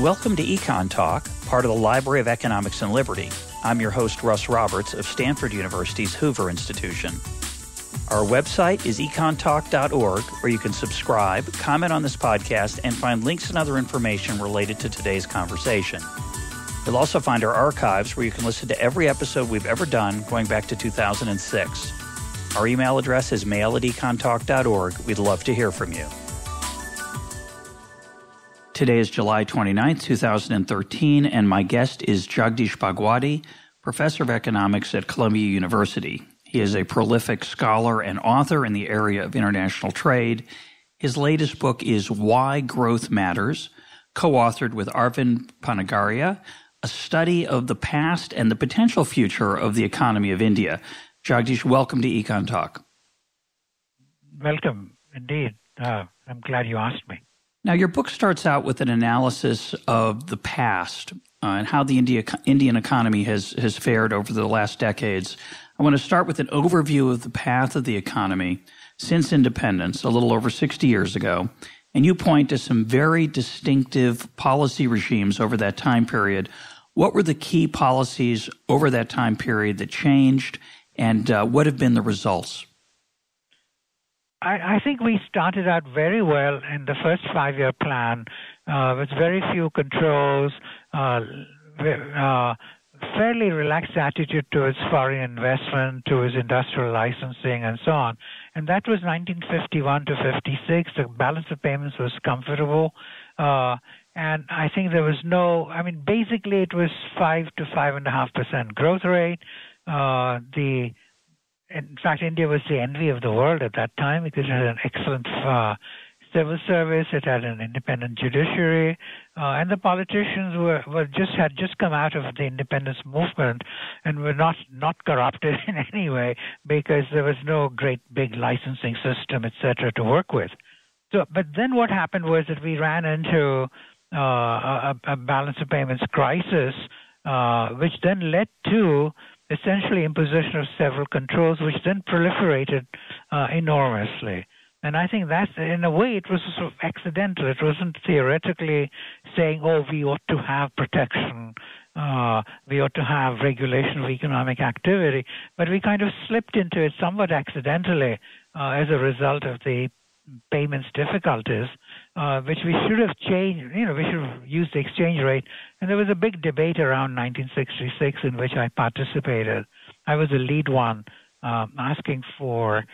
Welcome to EconTalk, part of the Library of Economics and Liberty. I'm your host, Russ Roberts of Stanford University's Hoover Institution. Our website is econtalk.org, where you can subscribe, comment on this podcast, and find links and other information related to today's conversation. You'll also find our archives, where you can listen to every episode we've ever done going back to 2006. Our email address is mail@econtalk.org. We'd love to hear from you. Today is July 29th, 2013, and my guest is Jagdish Bhagwati, professor of economics at Columbia University. He is a prolific scholar and author in the area of international trade. His latest book is Why Growth Matters, co-authored with Arvind Panagaria, a study of the past and the potential future of the economy of India. Jagdish, welcome to EconTalk. Welcome, indeed. I'm glad you asked me. Now, your book starts out with an analysis of the past and how the Indian economy has fared over the last decades. I want to start with an overview of the path of the economy since independence, a little over 60 years ago, and you point to some very distinctive policy regimes over that time period. What were the key policies over that time period that changed, and what have been the results? I think we started out very well in the first 5-year plan with very few controls, fairly relaxed attitude towards foreign investment, towards industrial licensing, and so on. And that was 1951 to 56. The balance of payments was comfortable. And I think there was basically it was 5 to 5.5% growth rate. In fact, India was the envy of the world at that time because it had an excellent civil service, it had an independent judiciary, and the politicians had just come out of the independence movement and were not corrupted in any way because there was no great big licensing system, etc., to work with. So, but then what happened was that we ran into a balance of payments crisis, which then led to essentially imposition of several controls, which then proliferated enormously. And I think that, in a way, it was sort of accidental. It wasn't theoretically saying, we ought to have protection, we ought to have regulation of economic activity, but we kind of slipped into it somewhat accidentally as a result of the payments difficulties, which we should have changed. We should have used the exchange rate. And there was a big debate around 1966 in which I participated. I was the lead one, asking for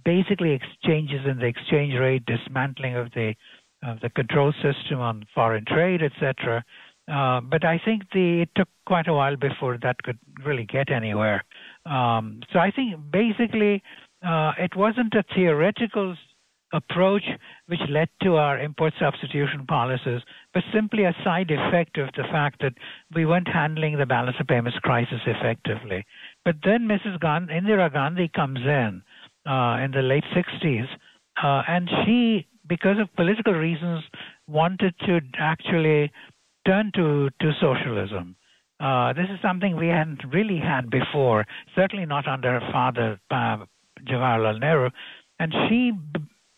basically changes in the exchange rate, dismantling of the control system on foreign trade, etc. But I think it took quite a while before that could really get anywhere. So I think basically it wasn't a theoretical approach which led to our import substitution policies, but simply a side effect of the fact that we weren't handling the balance of payments crisis effectively. But then Indira Gandhi comes in the late 60s, and she, because of political reasons, wanted to actually turn to socialism. This is something we hadn't really had before, certainly not under her father, Jawaharlal Nehru, and she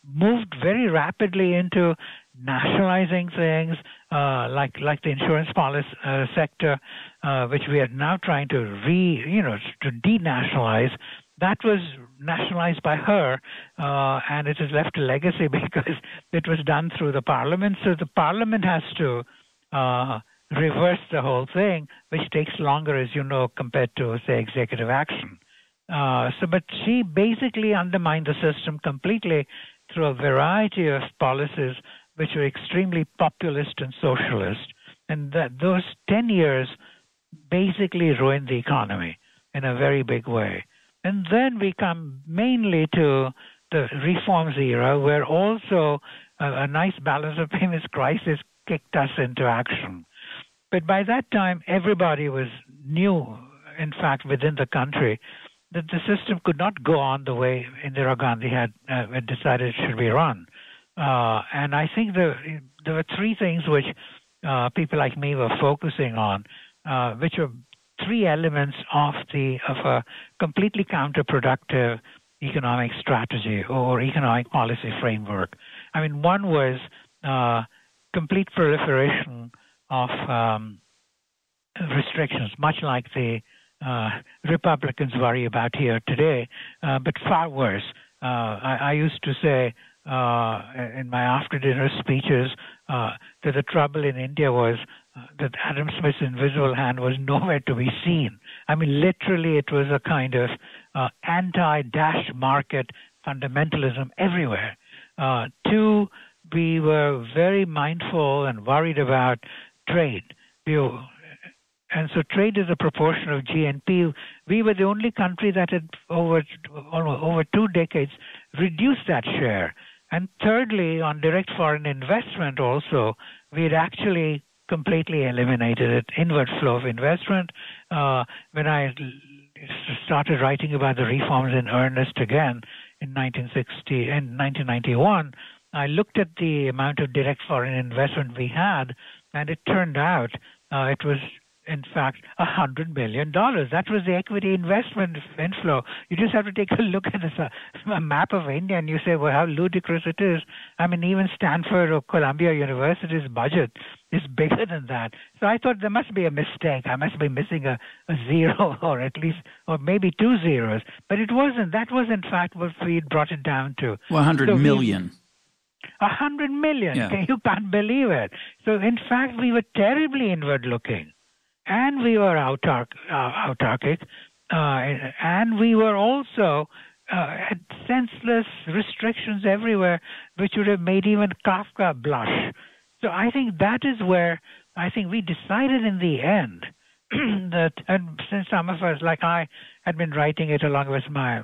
moved very rapidly into nationalizing things like the insurance policy sector, which we are now trying to denationalize. That was nationalized by her, and it has left a legacy because it was done through the parliament. So the parliament has to reverse the whole thing, which takes longer, as you know, compared to, say, executive action. But she basically undermined the system completely through a variety of policies which were extremely populist and socialist. And those 10 years basically ruined the economy in a very big way. And then we come mainly to the reforms era, where also a nice balance of payments crisis kicked us into action. But by that time, everybody knew, in fact, within the country, that the system could not go on the way Indira Gandhi had decided it should be run. And I think there were three things which people like me were focusing on, which were three elements of a completely counterproductive economic strategy or economic policy framework. I mean, one was complete proliferation of restrictions, much like the Republicans worry about here today, but far worse. I used to say in my after-dinner speeches that the trouble in India was that Adam Smith's invisible hand was nowhere to be seen. I mean, literally, it was a kind of anti-dash market fundamentalism everywhere. Two, we were very mindful and worried about trade. And so trade is a proportion of GNP. We were the only country that had over 2 decades reduced that share. And thirdly, on direct foreign investment also, we had actually completely eliminated it, inward flow of investment. When I started writing about the reforms in earnest again in 1991, I looked at the amount of direct foreign investment we had, and it turned out it was, in fact, $100 million. That was the equity investment inflow. You just have to take a look at a map of India and you say, well, how ludicrous it is. I mean, even Stanford or Columbia University's budget is bigger than that. So I thought there must be a mistake. I must be missing a zero or maybe 2 zeros. But it wasn't. That was, in fact, what we brought it down to. 100 million. 100 million. Yeah. You can't believe it. So, in fact, we were terribly inward-looking. And we were autarkic, and we were also had senseless restrictions everywhere, which would have made even Kafka blush. So I think that is where I think we decided in the end that, and since some of us, like I, had been writing it along with my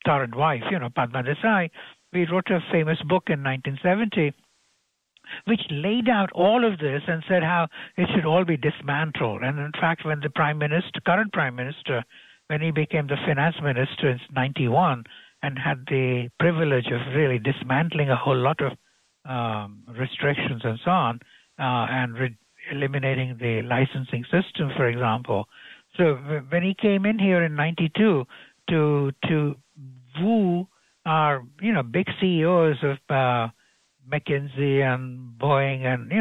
current wife, Padma Desai, we wrote a famous book in 1970, which laid out all of this and said how it should all be dismantled. And in fact, when the current prime minister, when he became the finance minister in 91 and had the privilege of really dismantling a whole lot of restrictions and so on, and eliminating the licensing system, for example. So when he came in here in 92 to woo our, big CEOs of McKinsey and Boeing and,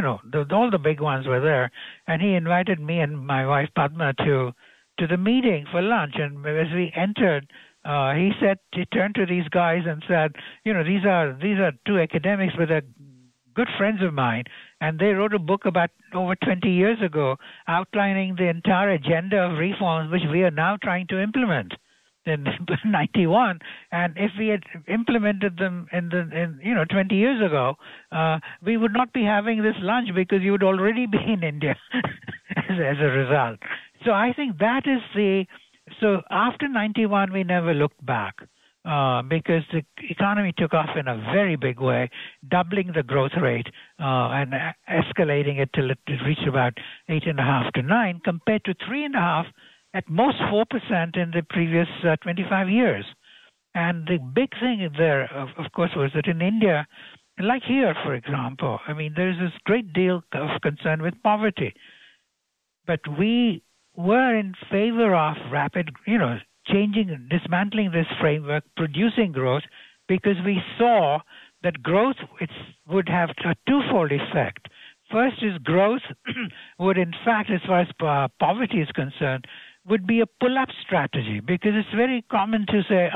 all the big ones were there. And he invited me and my wife Padma to the meeting for lunch. And as we entered, he turned to these guys and said, these are 2 academics, but they're good friends of mine. And they wrote a book about over 20 years ago outlining the entire agenda of reforms, which we are now trying to implement in 91, and if we had implemented them in 20 years ago, we would not be having this lunch because you would already be in India as a result. So I think that is so after 91, we never looked back because the economy took off in a very big way, doubling the growth rate and escalating it till it reached about 8.5 to 9 compared to 3.5 at most 4% in the previous 25 years. And the big thing there, of course, was that in India, like here, for example, there's this great deal of concern with poverty. But we were in favor of rapid, changing, dismantling this framework, producing growth, because we saw that growth would have a twofold effect. First is growth would, in fact, as far as poverty is concerned, would be a pull-up strategy, because it's very common to say,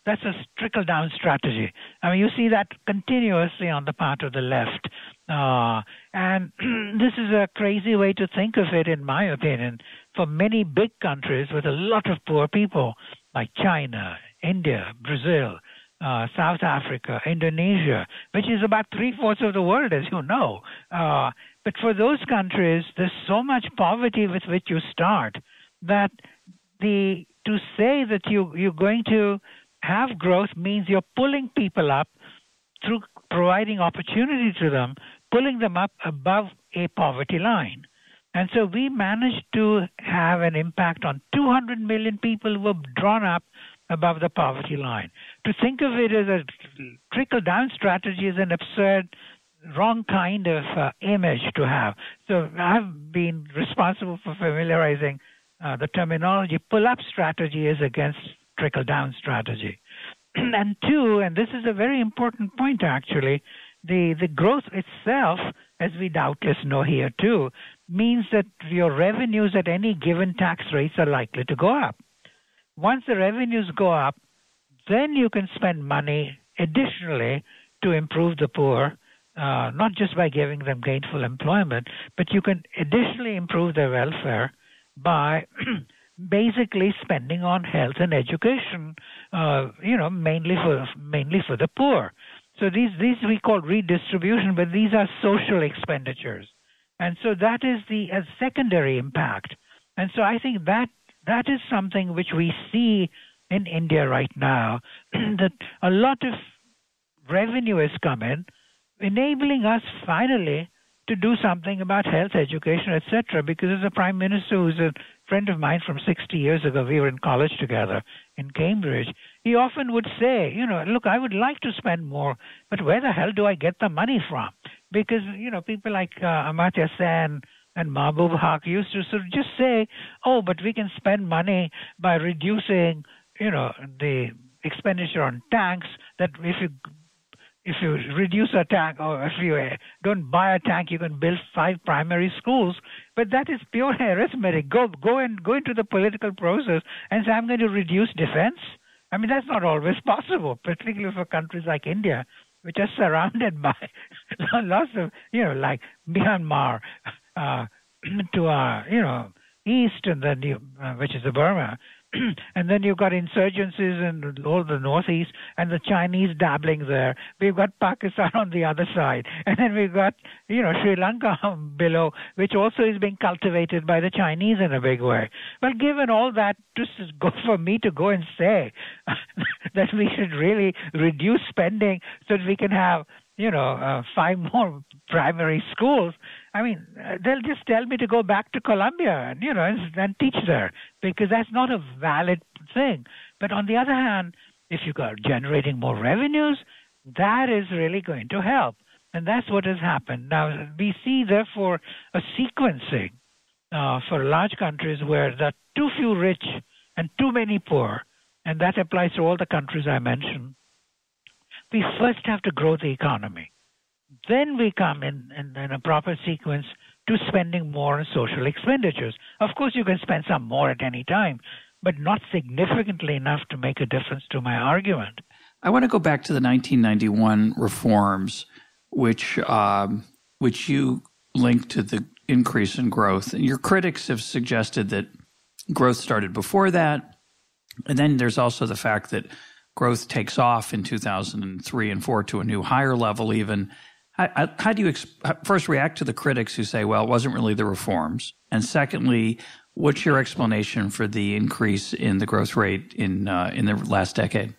that's a trickle-down strategy. You see that continuously on the part of the left. And this is a crazy way to think of it, in my opinion, for many big countries with a lot of poor people, like China, India, Brazil, South Africa, Indonesia, which is about 3/4 of the world, as you know. But for those countries, there's so much poverty with which you start that to say that you're going to have growth means you're pulling people up through providing opportunity to them, pulling them up above a poverty line. And so we managed to have an impact on 200 million people who were drawn up above the poverty line. To think of it as a trickle-down strategy is an absurd, wrong kind of image to have. So I've been responsible for familiarizing the terminology. Pull-up strategy is against trickle-down strategy. And two, and this is a very important point actually, the growth itself, as we doubtless know here too, means that your revenues at any given tax rates are likely to go up. Once the revenues go up, then you can spend money additionally to improve the poor, not just by giving them gainful employment, but you can additionally improve their welfare by basically spending on health and education, mainly for the poor. So these we call redistribution, but these are social expenditures. And so that is a secondary impact. And so I think that is something which we see in India right now, that a lot of revenue has come in, enabling us finally to do something about health, education, etc. Because as a prime minister who's a friend of mine from 60 years ago, we were in college together in Cambridge, he often would say, look, I would like to spend more, but where the hell do I get the money from? Because, people like Amartya Sen and Mahbub Haq used to sort of just say, oh, but we can spend money by reducing, the expenditure on tanks, that if you reduce a tank, or if you don't buy a tank, you can build 5 primary schools. But that is pure arithmetic. Go into the political process and say, I'm going to reduce defense. I mean, that's not always possible, particularly for countries like India, which are surrounded by lots of, like Myanmar to our, east, and then which is the Burma. And then you've got insurgencies in all the northeast, and the Chinese dabbling there. We've got Pakistan on the other side, and then we've got Sri Lanka below, which also is being cultivated by the Chinese in a big way. Well, given all that, for me to go and say that we should really reduce spending so that we can have 5 more primary schools. I mean, they'll just tell me to go back to Colombia and teach there, because that's not a valid thing. But on the other hand, if you are generating more revenues, that is really going to help. And that's what has happened. Now, we see, therefore, a sequencing for large countries where there are too few rich and too many poor, and that applies to all the countries I mentioned. We first have to grow the economy. Then we come in a proper sequence to spending more on social expenditures. Of course, you can spend some more at any time, but not significantly enough to make a difference to my argument. I want to go back to the 1991 reforms, which you linked to the increase in growth. And your critics have suggested that growth started before that. And then there's also the fact that growth takes off in 2003 and 4 to a new higher level even. How do you first react to the critics who say, well, it wasn't really the reforms? And secondly, what's your explanation for the increase in the growth rate in the last decade?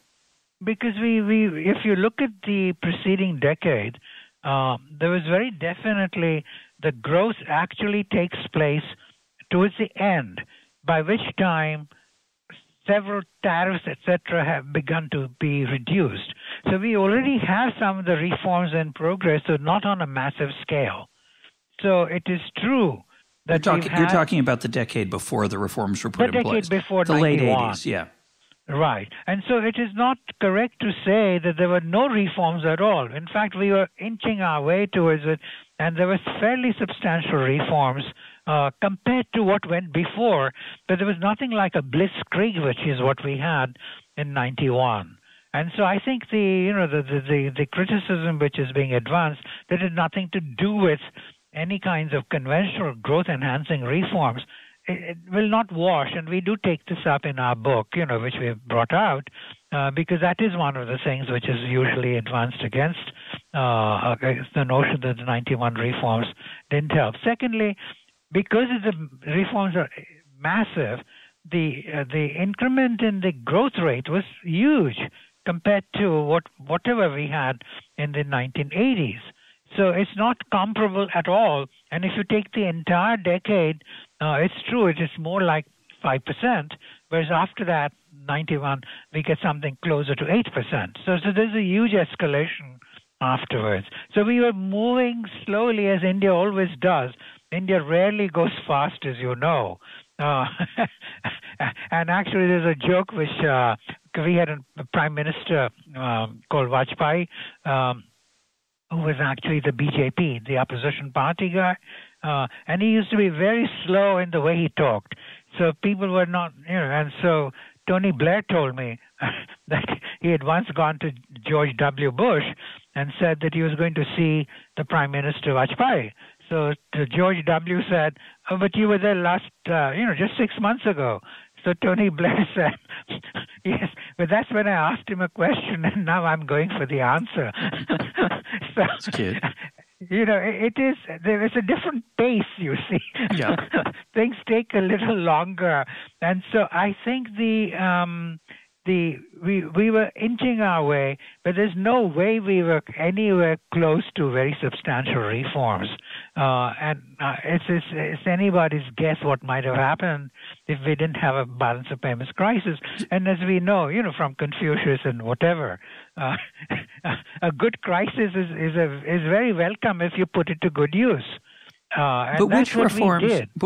Because if you look at the preceding decade, there was very definitely the growth actually takes place towards the end, by which time several tariffs, etc., have begun to be reduced. So we already have some of the reforms in progress, so not on a massive scale. So it is true that you're talking about the decade before the reforms were put in place. The decade before the 91. Late 80s, yeah. Right. And so it is not correct to say that there were no reforms at all. In fact, we were inching our way towards it, and there were fairly substantial reforms compared to what went before, but there was nothing like a blitzkrieg, which is what we had in 91. And so I think the criticism which is being advanced, that had nothing to do with any kinds of conventional growth-enhancing reforms. It will not wash, and we do take this up in our book, which we have brought out, because that is one of the things which is usually advanced against the notion that the 91 reforms didn't help. Secondly, because the reforms are massive, the increment in the growth rate was huge compared to whatever we had in the 1980s. So it's not comparable at all. And if you take the entire decade, it's true, it is more like 5%, whereas after that, 91, we get something closer to 8%. So there's a huge escalation afterwards. So we were moving slowly, as India always does. India rarely goes fast, as you know. And actually, there's a joke which we had a prime minister called Vajpayee, who was actually the BJP, the opposition party guy. And he used to be very slow in the way he talked. So people were not, and so Tony Blair told me that he had once gone to George W. Bush and said that he was going to see the Prime Minister Vajpayee. So George W. said, "Oh, but you were there last, just 6 months ago." So Tony Blair said, "Yes, but that's when I asked him a question, and now I'm going for the answer." So, that's cute. There is a different pace, you see. Yeah. Things take a little longer. And so I think we were inching our way, but there's no way we were anywhere close to very substantial reforms. It's anybody's guess what might have happened if we didn't have a balance of payments crisis. And as we know, from Confucius and whatever, a good crisis is very welcome if you put it to good use. But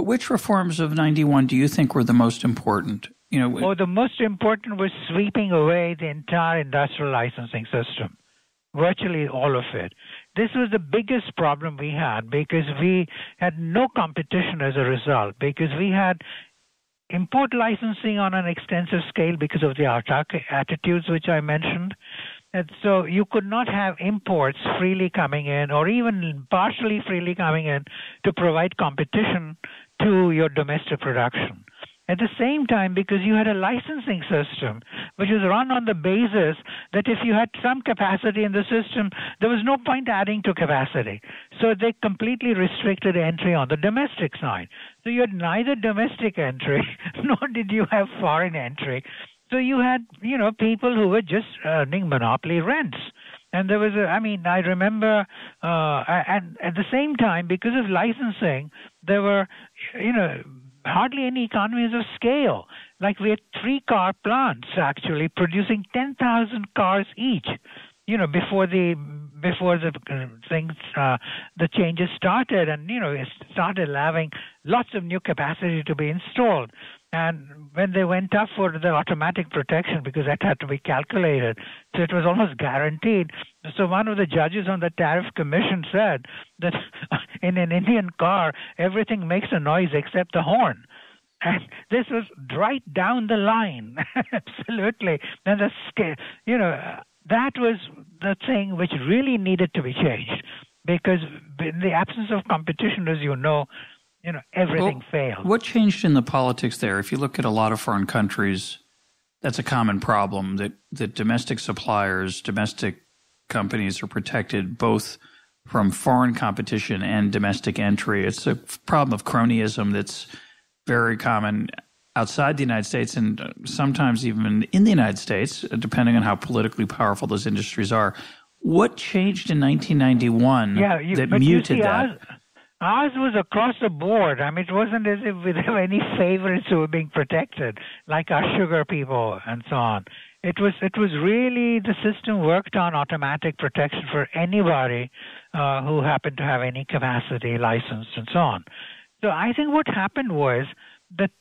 which reforms of 91 do you think were the most important? The most important was sweeping away the entire industrial licensing system, virtually all of it. This was the biggest problem we had because we had no competition as a result, because we had import licensing on an extensive scale because of the autarkic attitudes which I mentioned. And so you could not have imports freely coming in or even partially freely coming in to provide competition to your domestic production. At the same time, because you had a licensing system which was run on the basis that if you had some capacity in the system, there was no point adding to capacity. So they completely restricted entry on the domestic side. So you had neither domestic entry, nor did you have foreign entry. So you had, people who were just earning monopoly rents. And there was I remember, and at the same time, because of licensing, there were, hardly any economies of scale. Like we had 3 car plants actually producing 10,000 cars each, before the changes started, and it started allowing lots of new capacity to be installed. And when they went up for the automatic protection, because that had to be calculated, so it was almost guaranteed. So one of the judges on the tariff commission said that in an Indian car, everything makes a noise except the horn. And this was right down the line, absolutely. And that was the thing which really needed to be changed, because in the absence of competition, as everything failed. What changed in the politics there? If you look at a lot of foreign countries, that's a common problem, that domestic suppliers, domestic companies are protected both from foreign competition and domestic entry. It's a problem of cronyism that's very common outside the United States and sometimes even in the United States, depending on how politically powerful those industries are. What changed in 1991 that muted that? Ours was across the board. It wasn't as if we have any favorites who were being protected, like our sugar people and so on. It was really the system worked on automatic protection for anybody who happened to have any capacity licensed and so on. So I think what happened was that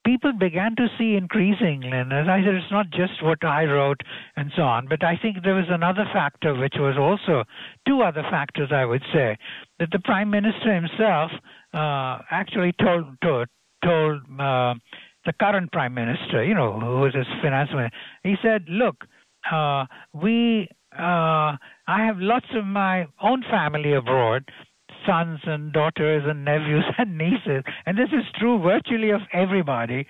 people began to see increasingly, and as I said, it's not just what I wrote and so on, but I think there was another factor, which was also 2 other factors, I would say, that the Prime Minister himself actually told the current Prime Minister, who was his finance minister. He said, "Look, I have lots of my own family abroad, sons and daughters and nephews and nieces, and this is true virtually of everybody,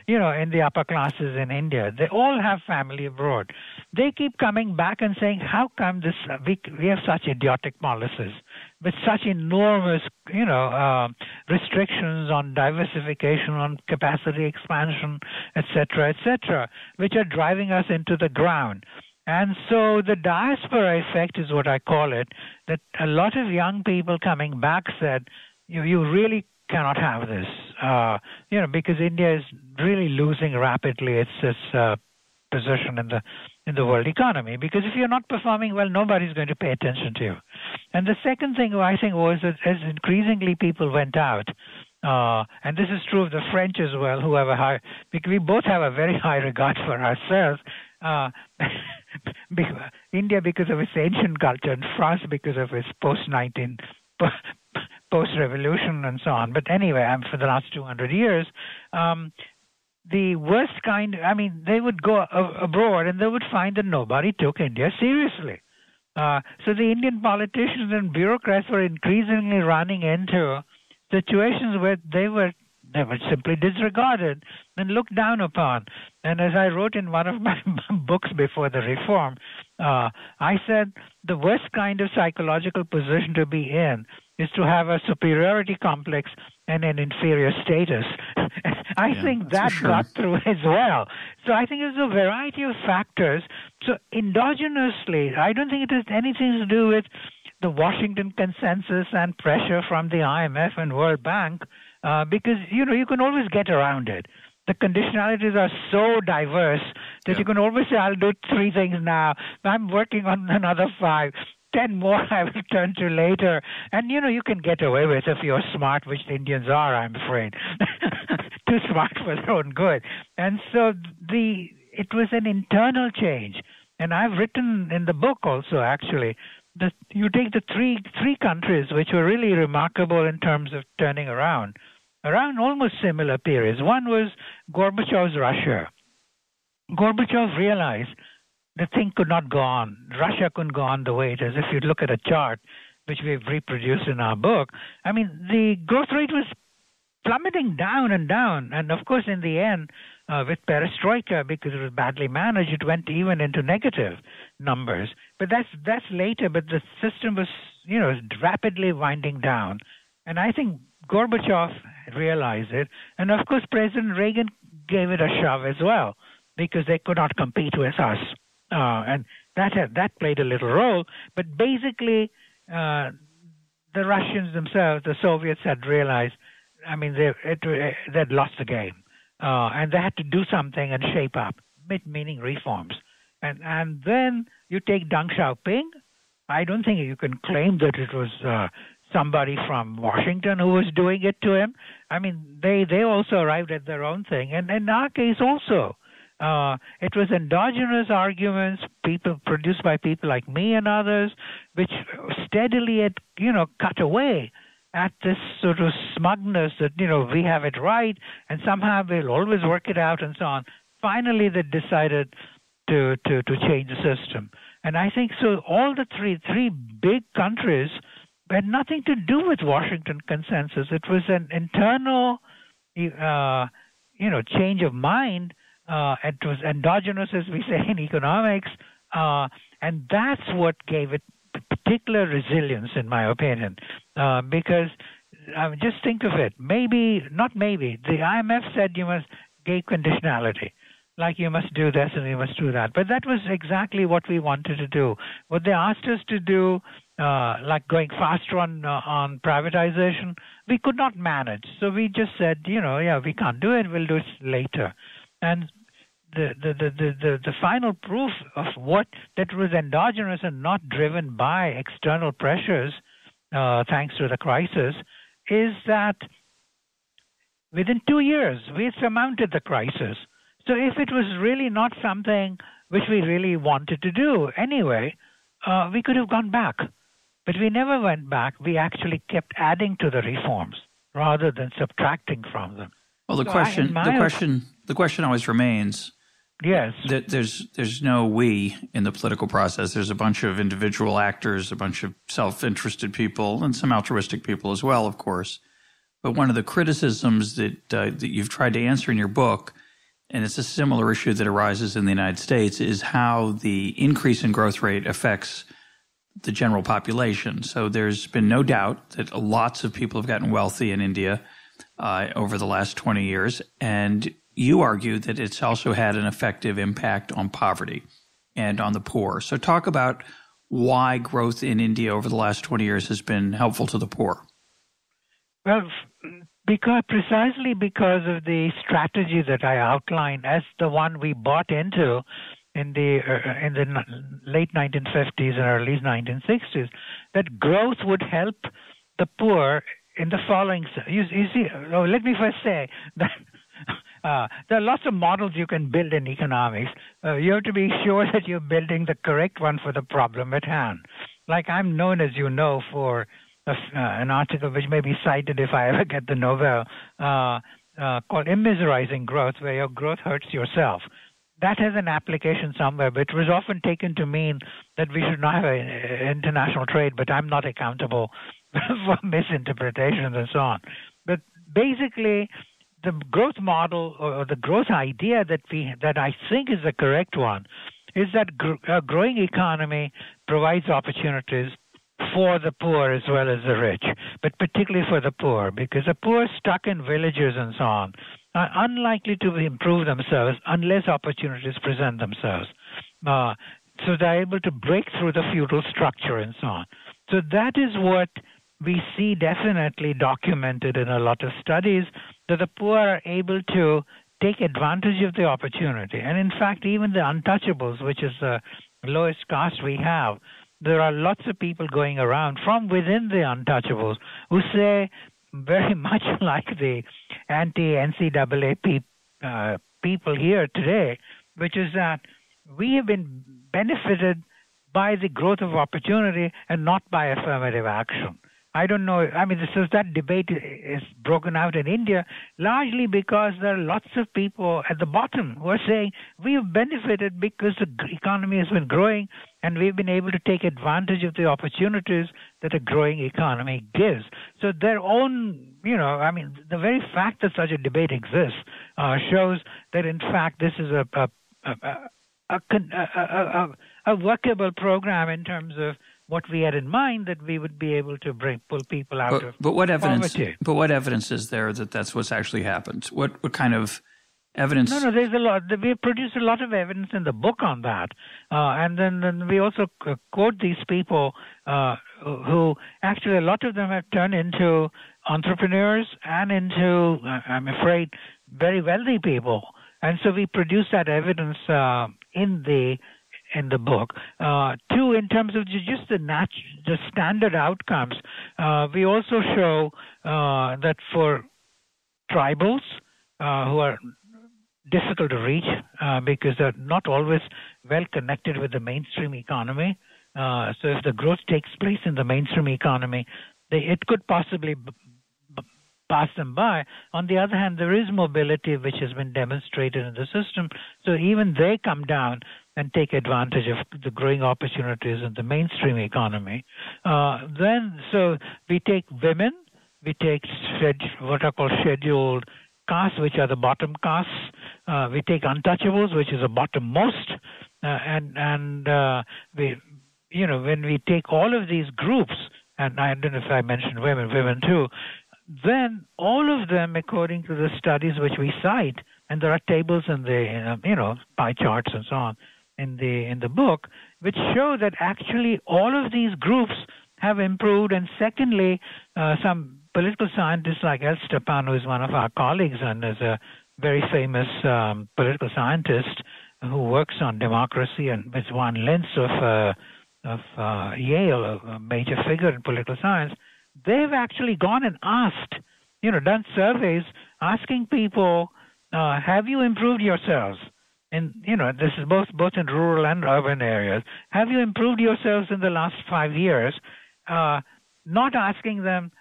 in the upper classes in India. They all have family abroad. They keep coming back and saying, how come we have such idiotic policies with such enormous, restrictions on diversification, on capacity expansion, etc., which are driving us into the ground." And so the diaspora effect is what I call it, that a lot of young people coming back said, you really cannot have this, because India is really losing rapidly its position in the world economy. Because if you're not performing well, nobody's going to pay attention to you. And the second thing I think was that as increasingly people went out, and this is true of the French as well, who have because we both have a very high regard for ourselves, India because of its ancient culture, and France because of its post-revolution and so on. But anyway, for the last 200 years, the worst kind, they would go abroad and they would find that nobody took India seriously. So the Indian politicians and bureaucrats were increasingly running into situations where they were simply disregarded and looked down upon. And as I wrote in one of my books before the reform, I said the worst kind of psychological position to be in is to have a superiority complex and an inferior status. I think that got through as well. So I think there's a variety of factors. So endogenously, I don't think it has anything to do with the Washington consensus and pressure from the IMF and World Bank, because, you can always get around it. The conditionalities are so diverse that you can always say, I'll do 3 things now. I'm working on another 5. 10 more I will turn to later. And, you can get away with if you're smart, which the Indians are, I'm afraid. Too smart for their own good. And so it was an internal change. And I've written in the book also, actually, that you take the three countries which were really remarkable in terms of turning around almost similar periods. One was Gorbachev's Russia. Gorbachev realized the thing could not go on. Russia couldn't go on the way it is. If you look at a chart, which we've reproduced in our book, the growth rate was plummeting down and down. And of course, in the end, with perestroika, because it was badly managed, it went even into negative numbers. But that's later. But the system was, rapidly winding down. And I think Gorbachev realized it. And of course, President Reagan gave it a shove as well, because they could not compete with us. And that played a little role. But basically, the Russians themselves, the Soviets, had realized, they'd lost the game. And they had to do something and shape up, meaning reforms. And then you take Deng Xiaoping. I don't think you can claim that it was somebody from Washington who was doing it to him. They also arrived at their own thing. And in our case also, it was endogenous arguments, produced by people like me and others, which steadily had, cut away at this sort of smugness that, we have it right and somehow we'll always work it out and so on. Finally, they decided to change the system. And I think so all the three big countries had nothing to do with Washington consensus. It was an internal, change of mind. It was endogenous, as we say in economics, and that's what gave it particular resilience, in my opinion, because just think of it. The IMF said you must give conditionality, like you must do this and you must do that. But that was exactly what we wanted to do. What they asked us to do, like going faster on privatization, we could not manage. So we just said, we can't do it. We'll do it later. And the final proof of what that was endogenous and not driven by external pressures, thanks to the crisis, is that within 2 years we surmounted the crisis. So if it was really not something which we really wanted to do anyway, we could have gone back. But we never went back. We actually kept adding to the reforms rather than subtracting from them. Well, the question always remains. Yes. That there's no we in the political process. There's a bunch of individual actors, a bunch of self-interested people, and some altruistic people as well, of course. But one of the criticisms that you've tried to answer in your book, and it's a similar issue that arises in the United States, is how the increase in growth rate affects the general population. So there's been no doubt that lots of people have gotten wealthy in India over the last 20 years, and you argue that it's also had an effective impact on poverty and on the poor. So talk about why growth in India over the last 20 years has been helpful to the poor. Well, precisely because of the strategy that I outlined as the one we bought into in the late 1950s and early 1960s, that growth would help the poor in the following. You see, let me first say that there are lots of models you can build in economics. You have to be sure that you're building the correct one for the problem at hand. Like I'm known, as you know, for an article which may be cited if I ever get the Nobel, called Immiserizing Growth, where your growth hurts yourself. That has an application somewhere, but it was often taken to mean that we should not have international trade, but I'm not accountable for misinterpretations and so on. But basically, the growth model or the growth idea that I think is the correct one is that a growing economy provides opportunities for the poor as well as the rich, but particularly for the poor, because the poor stuck in villages and so on are unlikely to improve themselves unless opportunities present themselves. So they're able to break through the feudal structure and so on. So that is what we see definitely documented in a lot of studies, that the poor are able to take advantage of the opportunity. And in fact, even the untouchables, which is the lowest caste we have, there are lots of people going around from within the untouchables who say, very much like the anti-NCAA people here today, which is that we have been benefited by the growth of opportunity and not by affirmative action. I don't know. I mean, that debate is broken out in India largely because there are lots of people at the bottom who are saying we have benefited because the economy has been growing and we've been able to take advantage of the opportunities that a growing economy gives. So their own, the very fact that such a debate exists shows that in fact this is a workable program in terms of what we had in mind, that we would be able to pull people out of poverty. But what evidence is there that that's what's actually happened? What kind of evidence? No, there's a lot. We have produced a lot of evidence in the book on that. And then we also quote these people who actually, a lot of them have turned into entrepreneurs and into, I'm afraid, very wealthy people. And so we produce that evidence in the book. Two, in terms of just the standard outcomes, we also show that for tribals who are difficult to reach because they're not always well connected with the mainstream economy, so if the growth takes place in the mainstream economy, it could possibly pass them by. On the other hand, there is mobility which has been demonstrated in the system, so even they come down and take advantage of the growing opportunities in the mainstream economy. So we take women, we take what are called scheduled castes, which are the bottom castes. We take untouchables, which is the bottommost, when we take all of these groups, and I don't know if I mentioned women too, then all of them, according to the studies which we cite, and there are tables in the pie charts and so on in the book, which show that actually all of these groups have improved. And secondly, some political scientists like El Stepan, who is one of our colleagues and is a very famous political scientist who works on democracy, and with Juan Lentz of Yale, a major figure in political science, they've actually gone and asked, done surveys asking people, have you improved yourselves? And, this is both in rural and urban areas. Have you improved yourselves in the last 5 years? Not asking them,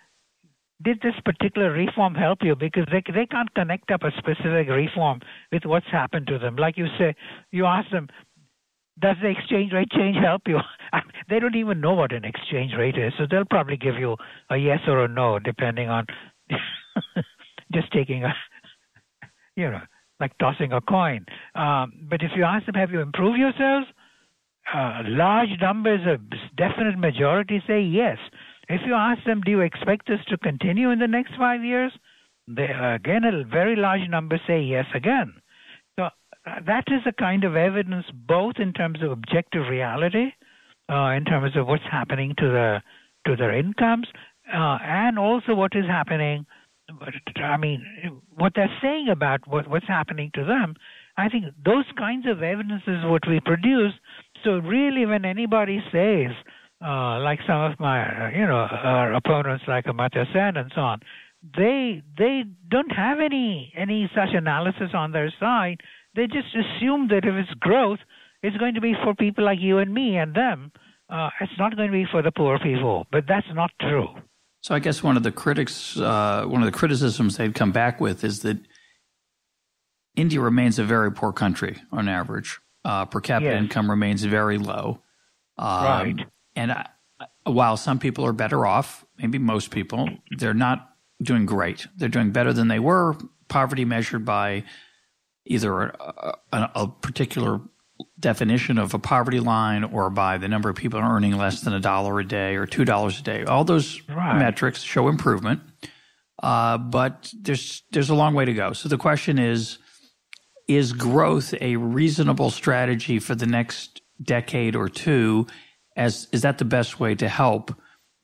did this particular reform help you? Because they can't connect up a specific reform with what's happened to them. Like you say, you ask them, does the exchange rate change help you? They don't even know what an exchange rate is, so they'll probably give you a yes or a no, depending on just taking like tossing a coin. But if you ask them, have you improved yourselves? Large numbers, a definite majority say yes. If you ask them, do you expect this to continue in the next 5 years? Again, a very large number say yes again. So that is a kind of evidence both in terms of objective reality, in terms of what's happening to their incomes, and also what is happening. I mean, what they're saying about what's happening to them. I think those kinds of evidence is what we produce. So really, when anybody says, like some of my, our opponents like Amartya Sen and so on, they don't have any such analysis on their side. They just assume that if it's growth, it's going to be for people like you and me and them. It's not going to be for the poor people. But that's not true. So I guess one of the criticisms they'd come back with is that India remains a very poor country on average. Per capita income remains very low. Right. And while some people are better off, maybe most people, they're not doing great. They're doing better than they were. Poverty measured by either a particular definition of a poverty line or by the number of people earning less than $1 a day or $2 a day. All those metrics show improvement, but there's a long way to go. So the question is growth a reasonable strategy for the next decade or two? Is that the best way to help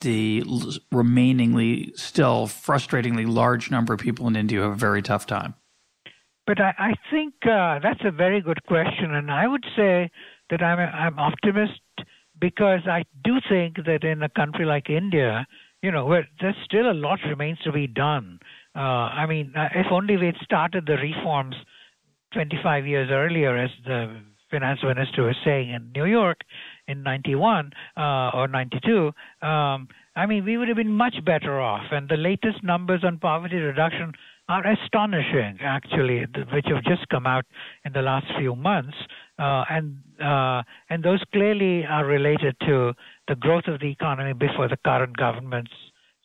the remainingly still frustratingly large number of people in India who have a very tough time? But I think that's a very good question, and I would say that I'm optimist because I do think that in a country like India, where there's still a lot remains to be done. If only we'd started the reforms 25 years earlier, as the finance minister was saying in New York in 91 or 92, we would have been much better off. And the latest numbers on poverty reduction are astonishing, actually, which have just come out in the last few months. And those clearly are related to the growth of the economy before the current government's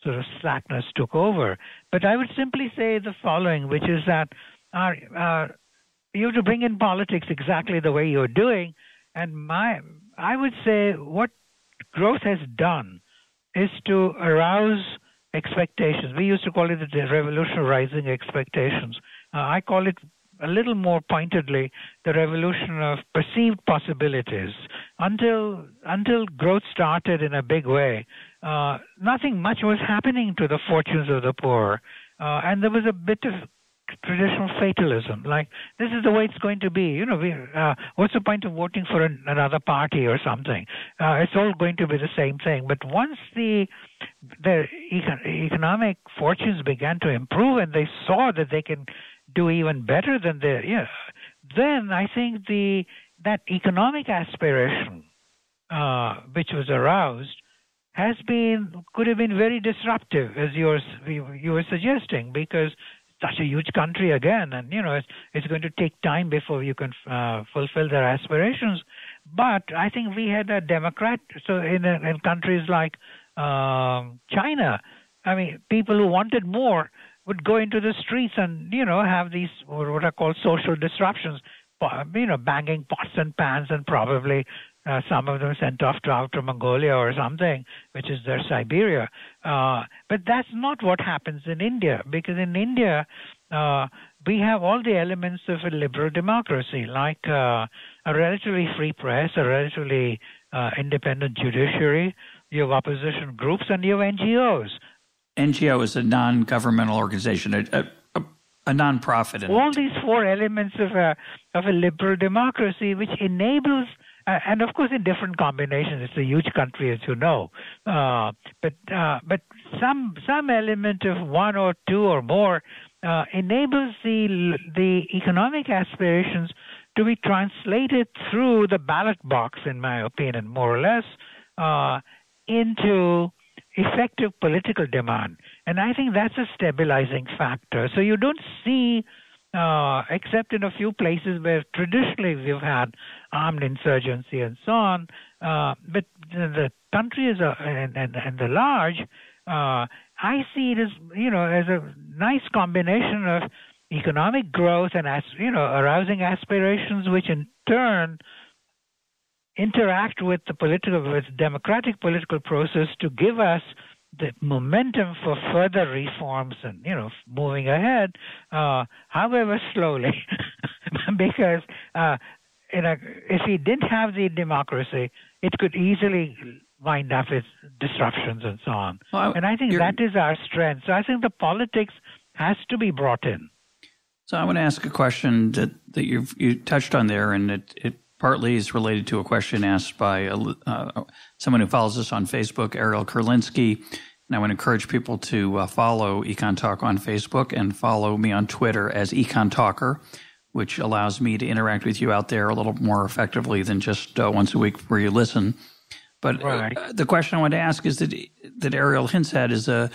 sort of slackness took over. But I would simply say the following, which is that you have to bring in politics exactly the way you're doing. And I would say what growth has done is to arouse expectations. We used to call it the revolution of rising expectations. I call it a little more pointedly the revolution of perceived possibilities. Until growth started in a big way, nothing much was happening to the fortunes of the poor. And there was a bit of traditional fatalism, like this is the way it's going to be. What's the point of voting for another party or something? It's all going to be the same thing. But once the economic fortunes began to improve and they saw that they can do even better than then I think that economic aspiration which was aroused could have been very disruptive, as you were suggesting, because such a huge country again, and it's going to take time before you can fulfill their aspirations. But I think we had a Democrat. So in countries like China, people who wanted more would go into the streets and have these what are called social disruptions, banging pots and pans, and probably some of them sent off to Outer Mongolia or something, which is their Siberia. But that's not what happens in India, because in India we have all the elements of a liberal democracy, like a relatively free press, a relatively independent judiciary. You have opposition groups and you have NGOs. NGO is a non-governmental organization, a non-profit. All these four elements of a liberal democracy, which enables. And of course, in different combinations, it's a huge country, as you know. But some element of one or two or more enables the economic aspirations to be translated through the ballot box, in my opinion, more or less, into effective political demand. And I think that's a stabilizing factor. So you don't see, except in a few places where traditionally we've had armed insurgency and so on, but the country and the large, I see it as as a nice combination of economic growth and arousing aspirations, which in turn interact with the democratic political process to give us the momentum for further reforms and moving ahead, however slowly, because if we didn't have the democracy, it could easily wind up with disruptions and so on. Well, and I think that is our strength. So I think the politics has to be brought in. So I want to ask a question that you touched on there, and it partly is related to a question asked by someone who follows us on Facebook, Ariel Kurlinski. And I would encourage people to follow EconTalk on Facebook and follow me on Twitter as EconTalker, which allows me to interact with you out there a little more effectively than just once a week where you listen. But the question I wanted to ask is that Ariel hints at is the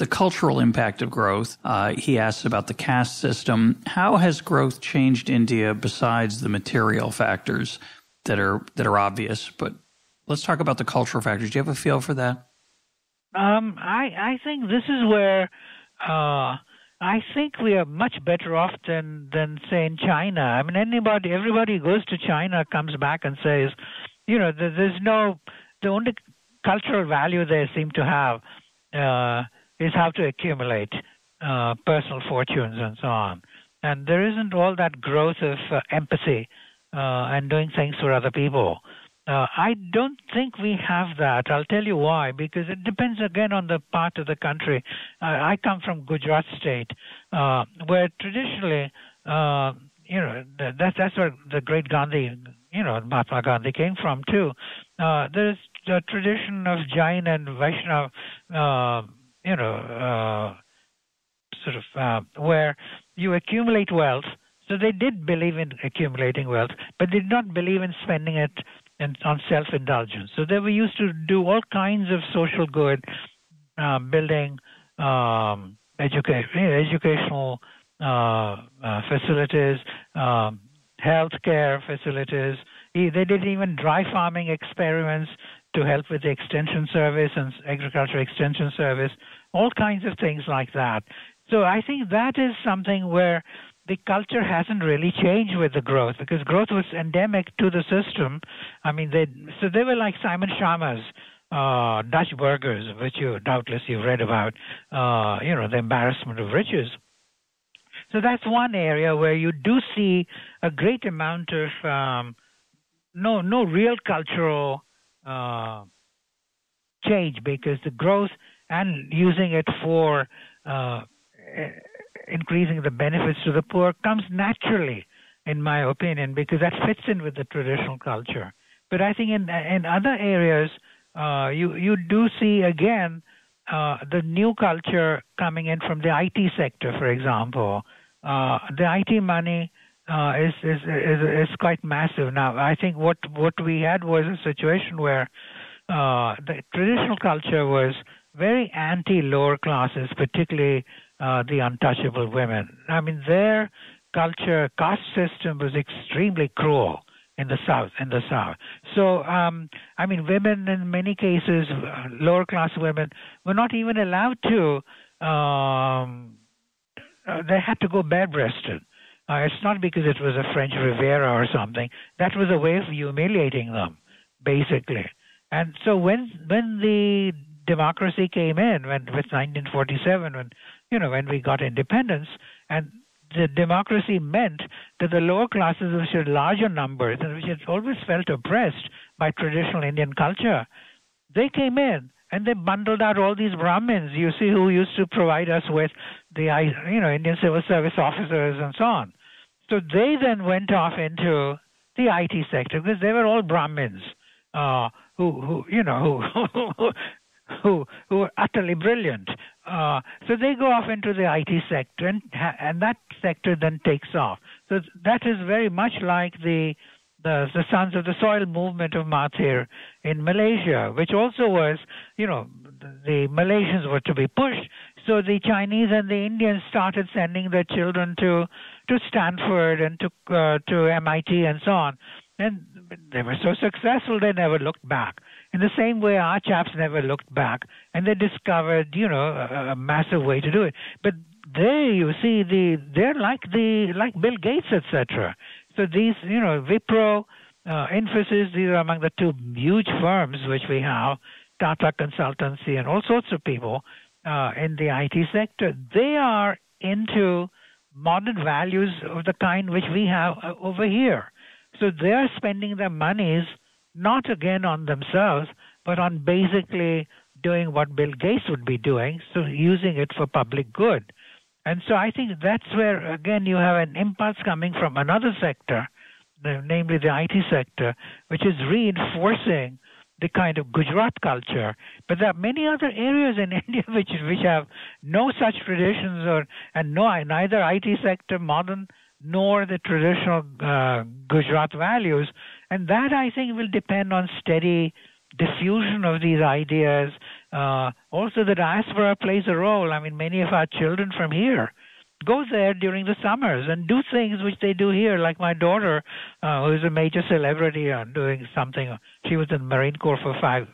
cultural impact of growth. He asks about the caste system. How has growth changed India besides the material factors that are obvious? But let's talk about the cultural factors. Do you have a feel for that? I think this is where I think we are much better off than say in China. I mean, everybody who goes to China comes back and says, the only cultural value they seem to have is how to accumulate personal fortunes and so on. And there isn't all that growth of empathy and doing things for other people. I don't think we have that. I'll tell you why. Because it depends again on the part of the country. I come from Gujarat state, where traditionally, that's where the great Gandhi, Mahatma Gandhi came from too. There's the tradition of Jain and Vaishnav, where you accumulate wealth. So they did believe in accumulating wealth, but did not believe in spending it on self-indulgence. So they were used to do all kinds of social good, building educational facilities, healthcare facilities. They did even dry farming experiments to help with the extension service and agriculture extension service, all kinds of things like that. So I think that is something where the culture hasn't really changed with the growth, because growth was endemic to the system. I mean, they were like Simon Schama's Dutch burgers, which you've read about, the embarrassment of riches. So that's one area where you do see a great amount of no real cultural change, because the growth and using it for increasing the benefits to the poor comes naturally, in my opinion, because that fits in with the traditional culture. But I think in other areas, you do see again the new culture coming in from the IT sector, for example. The IT money is quite massive now. I think what we had was a situation where the traditional culture was very anti-lower classes, particularly the untouchable women. I mean, their culture, caste system was extremely cruel in the South. So, I mean, women in many cases, lower class women, were not even allowed to. They had to go bare-breasted. It's not because it was a French Riviera or something. That was a way of humiliating them, basically. And so when the democracy came in, with 1947, when we got independence, and the democracy meant that the lower classes, which had larger numbers and which had always felt oppressed by traditional Indian culture, they came in and they bundled out all these Brahmins, you see, who used to provide us with the Indian civil service officers and so on. So they then went off into the IT sector, because they were all Brahmins who were utterly brilliant. So they go off into the IT sector, and that sector then takes off. So that is very much like the Sons of the Soil movement of Mahathir in Malaysia, which also was, the Malaysians were to be pushed. So the Chinese and the Indians started sending their children to Stanford and to MIT and so on. And they were so successful, they never looked back. In the same way, our chaps never looked back, and they discovered, a massive way to do it. But there, you see, they're like Bill Gates, etc. So these, Wipro, Infosys, these are among the two huge firms which we have, Tata Consultancy, and all sorts of people in the IT sector. They are into modern values of the kind which we have over here. So they are spending their monies not again on themselves, but on basically doing what Bill Gates would be doing, so using it for public good. And so I think that's where, again, you have an impulse coming from another sector, namely the IT sector, which is reinforcing the kind of Gujarat culture. But there are many other areas in India which have no such traditions and neither IT sector modern nor the traditional Gujarat values. And that, I think, will depend on steady diffusion of these ideas. Also, the diaspora plays a role. I mean, many of our children from here go there during the summers and do things which they do here, like my daughter, who is a major celebrity doing something. She was in the Marine Corps for 5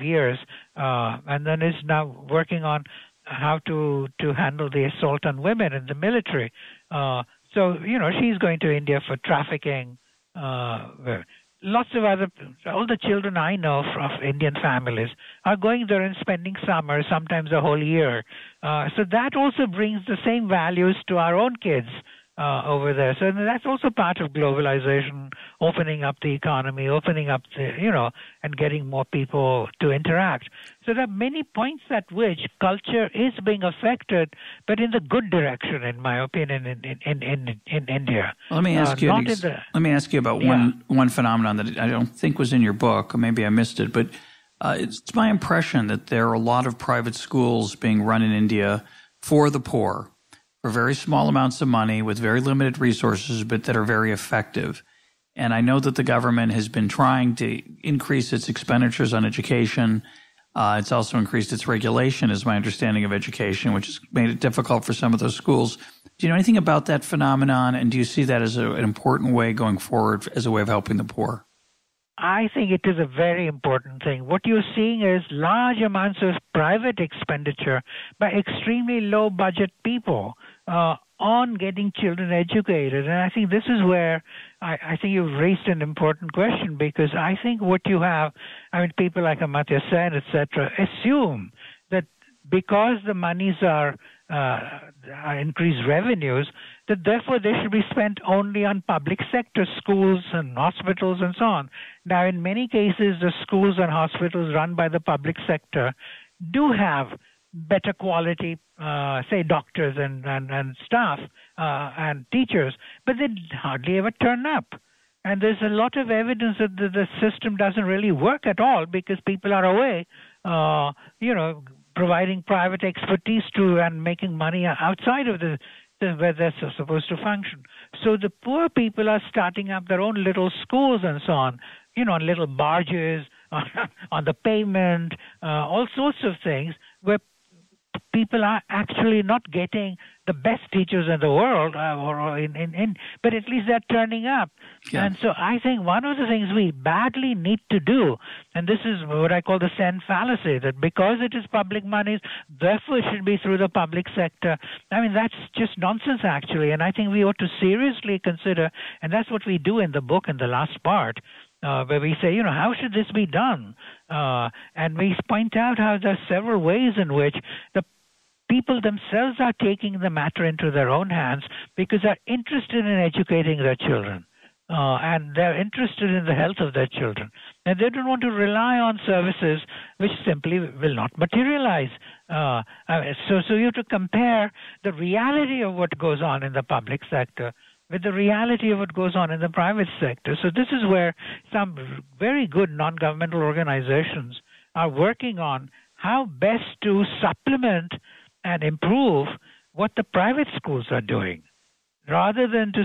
years, and then is now working on how to handle the assault on women in the military. So, she's going to India for trafficking. Lots of all the children I know of Indian families are going there and spending summer, sometimes a whole year. So that also brings the same values to our own kids over there. So that's also part of globalization, opening up the economy, opening up and getting more people to interact. So there are many points at which culture is being affected, but in the good direction, in my opinion, in India. Well, let me ask you about one phenomenon that I don't think was in your book, or maybe I missed it, but it's my impression that there are a lot of private schools being run in India for the poor, for very small amounts of money with very limited resources, but that are very effective. And I know that the government has been trying to increase its expenditures on education. It's also increased its regulation, is my understanding of education, which has made it difficult for some of those schools. Do you know anything about that phenomenon, and do you see that as an important way going forward as a way of helping the poor? I think it is a very important thing. What you're seeing is large amounts of private expenditure by extremely low-budget people on getting children educated. And I think this is where I think you've raised an important question, because I think what you have, people like Amartya Sen, etc., assume that because the monies are increased revenues, that therefore they should be spent only on public sector schools and hospitals and so on. Now, in many cases, the schools and hospitals run by the public sector do have better quality, say, doctors and staff and teachers, but they hardly ever turn up. And there's a lot of evidence that the system doesn't really work at all because people are away, providing private expertise to and making money outside of where they're supposed to function. So the poor people are starting up their own little schools and so on, on little barges, on the pavement, all sorts of things where people are actually not getting the best teachers in the world, but at least they're turning up. Yeah. And so I think one of the things we badly need to do, and this is what I call the Sen fallacy, that because it is public monies, therefore it should be through the public sector. That's just nonsense, actually. And I think we ought to seriously consider, and that's what we do in the book in the last part, where we say, how should this be done? And we point out how there are several ways in which the people themselves are taking the matter into their own hands because they're interested in educating their children. And they're interested in the health of their children. And they don't want to rely on services which simply will not materialize. So you have to compare the reality of what goes on in the public sector with the reality of what goes on in the private sector. So this is where some very good non-governmental organizations are working on how best to supplement and improve what the private schools are doing, rather than to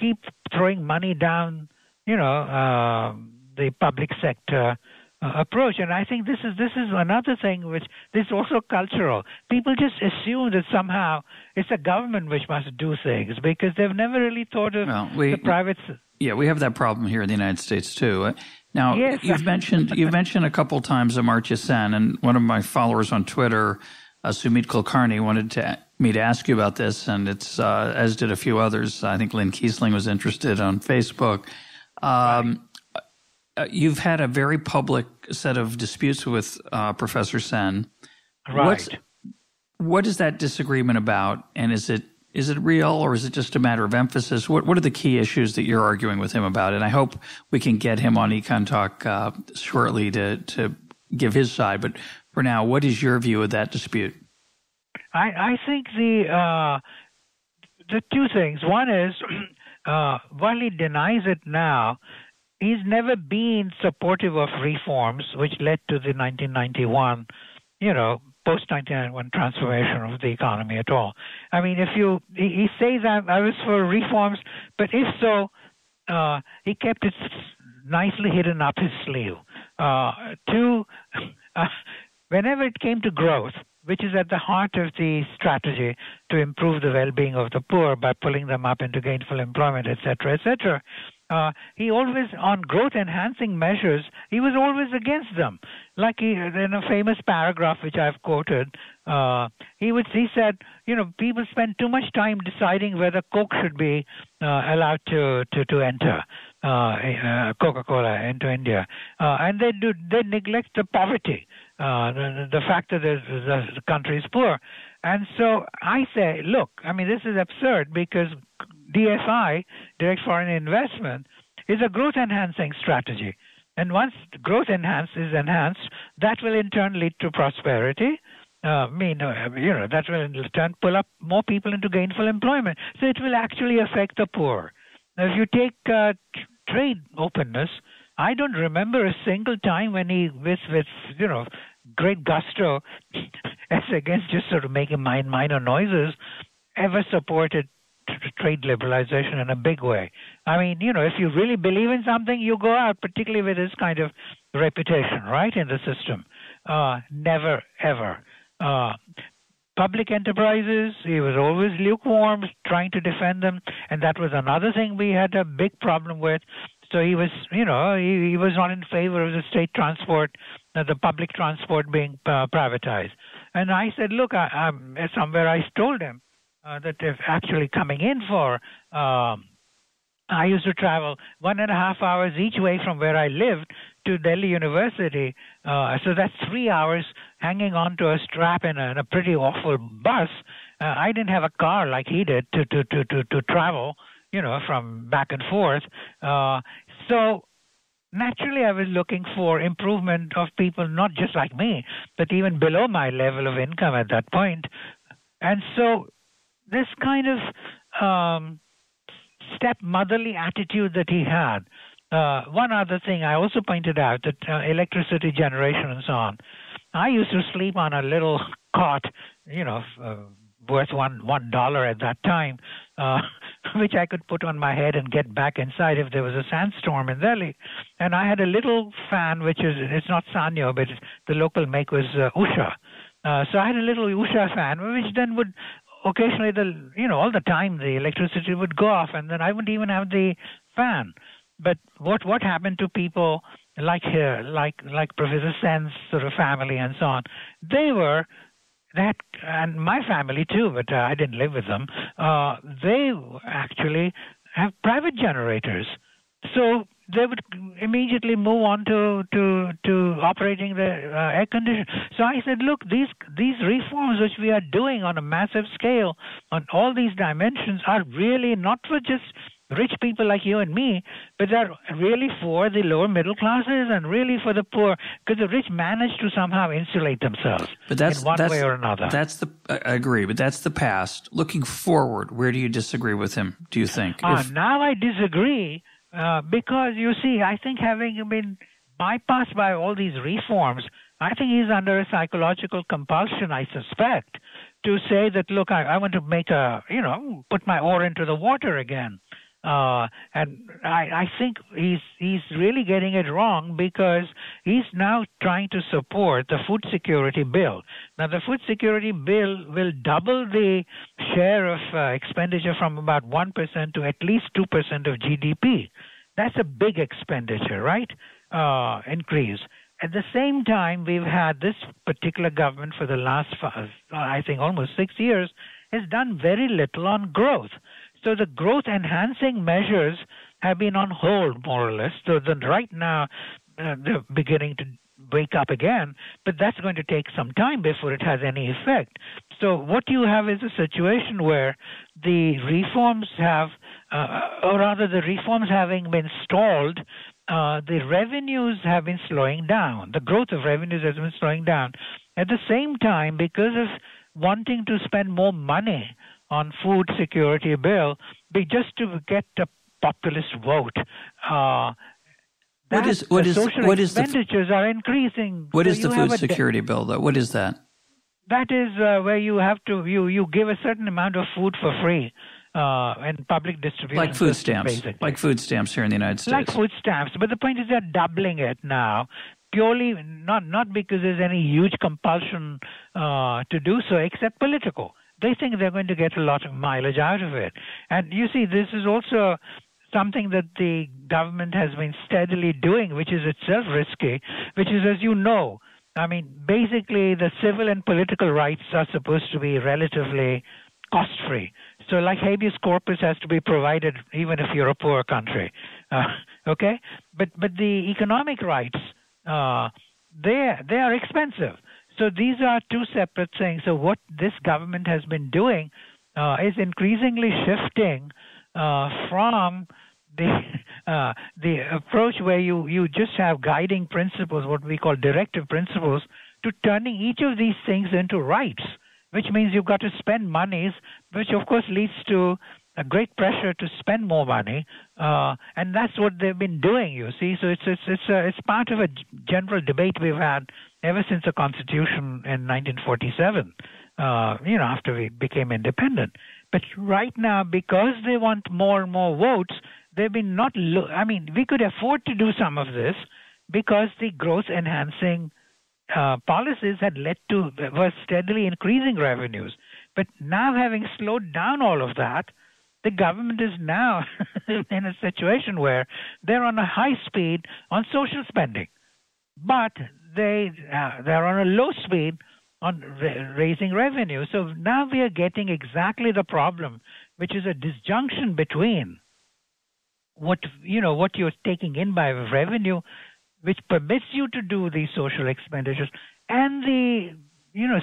keep throwing money down, the public sector approach. And I think this is another thing which is also cultural. People just assume that somehow it's the government which must do things because they've never really thought of the private. Yeah, we have that problem here in the United States too. Now, yes. you've mentioned a couple times Amartya Sen, and one of my followers on Twitter, Sumit Kulkarni, wanted me to ask you about this, and it's as did a few others. I think Lynn Kiesling was interested on Facebook. You've had a very public set of disputes with Professor Sen. Right. What is that disagreement about, and is it real, or is it just a matter of emphasis? What are the key issues that you're arguing with him about? And I hope we can get him on EconTalk shortly to give his side. But for now, what is your view of that dispute? I think the two things. One is, while he denies it now, he's never been supportive of reforms, which led to the 1991, post-1991 transformation of the economy at all. I mean, he says I was for reforms, but if so, he kept it nicely hidden up his sleeve. Whenever it came to growth, which is at the heart of the strategy to improve the well-being of the poor by pulling them up into gainful employment, etc., etc., he always, on growth-enhancing measures, he was always against them. Like in a famous paragraph which I've quoted, he said, people spend too much time deciding whether Coke should be allowed to enter. Coca-Cola into India, and they neglect the poverty, the fact that the country is poor. And so I say, look, I mean, this is absurd because DFI, direct foreign investment, is a growth-enhancing strategy. And once growth is enhanced, that will in turn lead to prosperity. That will in turn pull up more people into gainful employment. So it will actually affect the poor. Now, if you take trade openness, I don't remember a single time when he, with great gusto, as against just sort of making minor noises, ever supported trade liberalization in a big way. I mean, if you really believe in something, you go out, particularly with this kind of reputation, right, in the system. Never, ever. Public enterprises, he was always lukewarm, trying to defend them, and that was another thing we had a big problem with. So he was, he was not in favor of the state transport, the public transport being privatized. And I said, look, somewhere I told him that if actually coming in for, I used to travel 1.5 hours each way from where I lived to Delhi University. So that's 3 hours hanging on to a strap in a pretty awful bus. I didn't have a car like he did to travel, from back and forth. So naturally, I was looking for improvement of people not just like me, but even below my level of income at that point. And so this kind of stepmotherly attitude that he had. One other thing I also pointed out, that electricity generation and so on. I used to sleep on a little cot, worth $1 at that time, which I could put on my head and get back inside if there was a sandstorm in Delhi. And I had a little fan, it's not Sanyo, but the local make was Usha. So I had a little Usha fan, which then would occasionally, all the time the electricity would go off, and then I wouldn't even have the fan. But what happened to people like Professor Sen's sort of family and so on? And my family too, but I didn't live with them. They actually have private generators, so they would immediately move on to operating the air conditioner. So I said, look, these reforms which we are doing on a massive scale on all these dimensions are really not for just rich people like you and me, but they're really for the lower middle classes and really for the poor, because the rich manage to somehow insulate themselves in one way or another. I agree, but that's the past. Looking forward, where do you disagree with him, do you think? Now I disagree because, you see, I think having been bypassed by all these reforms, I think he's under a psychological compulsion, I suspect, to say that, look, I want to make put my oar into the water again. And I think he's really getting it wrong, because he's now trying to support the food security bill. Now, the food security bill will double the share of expenditure from about 1% to at least 2% of GDP. That's a big expenditure, right? Increase. At the same time, we've had this particular government for the last, I think, almost 6 years, has done very little on growth. So the growth-enhancing measures have been on hold, more or less. So then right now, they're beginning to wake up again, but that's going to take some time before it has any effect. So what you have is a situation where the reforms have, or rather the reforms having been stalled, the revenues have been slowing down. The growth of revenues has been slowing down. At the same time, because of wanting to spend more money on food security bill, just to get a populist vote, social expenditures are increasing. What is the food security bill, though? What is that? That is where you have to you give a certain amount of food for free in public distribution. Like food stamps. Basically. Like food stamps here in the United States. Like food stamps. But the point is they're doubling it now, purely not because there's any huge compulsion to do so, except political. They think they're going to get a lot of mileage out of it. And you see, this is also something that the government has been steadily doing, which is itself risky, which is, as you know, I mean, basically the civil and political rights are supposed to be relatively cost-free. So like habeas corpus has to be provided even if you're a poor country, okay? But the economic rights, they are expensive. So these are two separate things. So what this government has been doing is increasingly shifting from the approach where you just have guiding principles, what we call directive principles, to turning each of these things into rights, which means you've got to spend monies, which of course leads to a great pressure to spend more money, and that's what they've been doing. You see, so it's part of a general debate we've had ever since the Constitution in 1947. After we became independent. But right now, because they want more and more votes, they've been we could afford to do some of this because the growth-enhancing policies had were steadily increasing revenues. But now, having slowed down all of that, the government is now in a situation where they're on a high speed on social spending, but they're on a low speed on raising revenue. So now we are getting exactly the problem, which is a disjunction between what you're taking in by revenue, which permits you to do these social expenditures, and the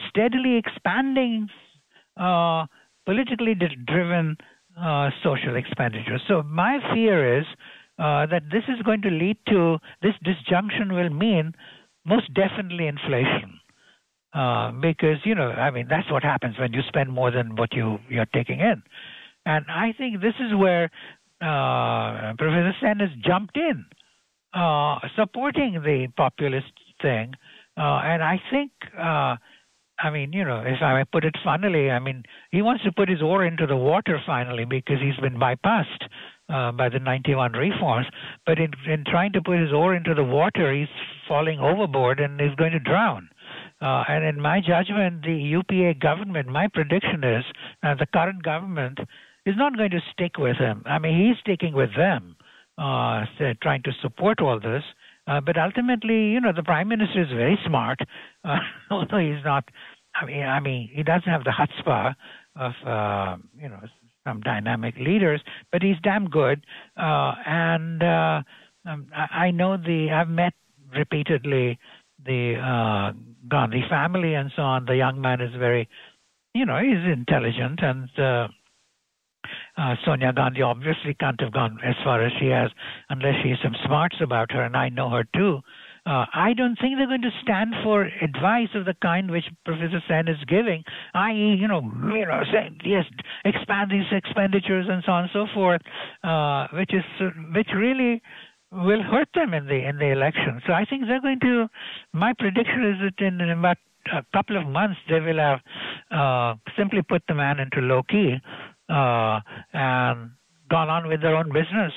steadily expanding politically driven social expenditures. So my fear is that this is going to lead to, this disjunction will mean most definitely inflation. Because, that's what happens when you spend more than what you're taking in. And I think this is where Professor Sen has jumped in, supporting the populist thing. And I think, if I put it funnily, he wants to put his oar into the water finally because he's been bypassed by the 91 reforms. But in trying to put his oar into the water, he's falling overboard and is going to drown. And in my judgment, the UPA government, my prediction is the current government is not going to stick with him. He's sticking with them, trying to support all this. But ultimately, the prime minister is very smart, although he's not. He doesn't have the chutzpah of some dynamic leaders, but he's damn good. I know I've met repeatedly the Gandhi family and so on. The young man is very, he's intelligent, and Sonia Gandhi obviously can't have gone as far as she has unless she has some smarts about her, and I know her too. I don't think they're going to stand for advice of the kind which Professor Sen is giving, i.e., saying, yes, expand these expenditures and so on and so forth, which really will hurt them in the election. So I think they're going to. My prediction is that in about a couple of months they will have simply put the man into low key and gone on with their own business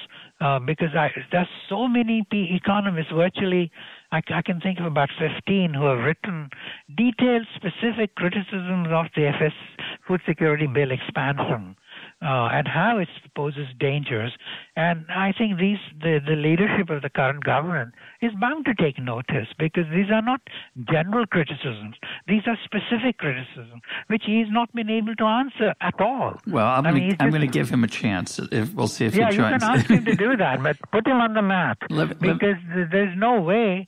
because there's so many economists virtually. I can think of about 15 who have written detailed, specific criticisms of the food security bill expansion and how it poses dangers. And I think the leadership of the current government is bound to take notice because these are not general criticisms. These are specific criticisms, which he's not been able to answer at all. Well, I'm going to give him a chance. We'll see if he joins. Yeah, you can ask him to do that, but put him on the map because there's no way.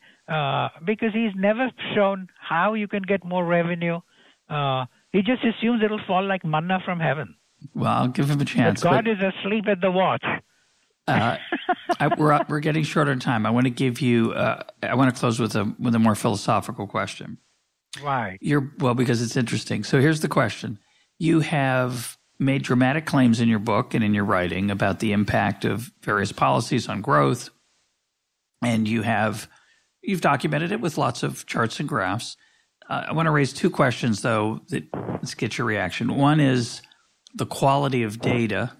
Because he's never shown how you can get more revenue. He just assumes it'll fall like manna from heaven. Well, I'll give him a chance. But God is asleep at the watch. We're getting short on time. I want to give you. I want to close with a more philosophical question. Why? Because it's interesting. So here's the question: you have made dramatic claims in your book and in your writing about the impact of various policies on growth, and you've documented it with lots of charts and graphs. I want to raise two questions, though, let's get your reaction. One is the quality of data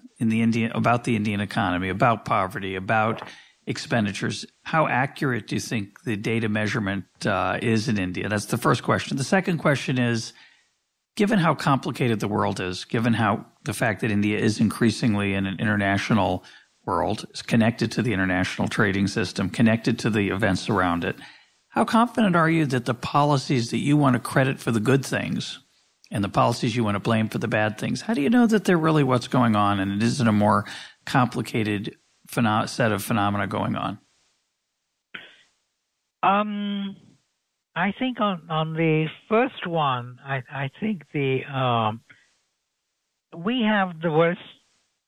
about the Indian economy, about poverty, about expenditures. How accurate do you think the data measurement is in India? That's the first question. The second question is, given how complicated the world is, given how the fact that India is increasingly in an international world, is connected to the international trading system, connected to the events around it, how confident are you that the policies that you want to credit for the good things and the policies you want to blame for the bad things, how do you know that they're really what's going on and it isn't a more complicated set of phenomena going on? I think on the first one, I think we have the world's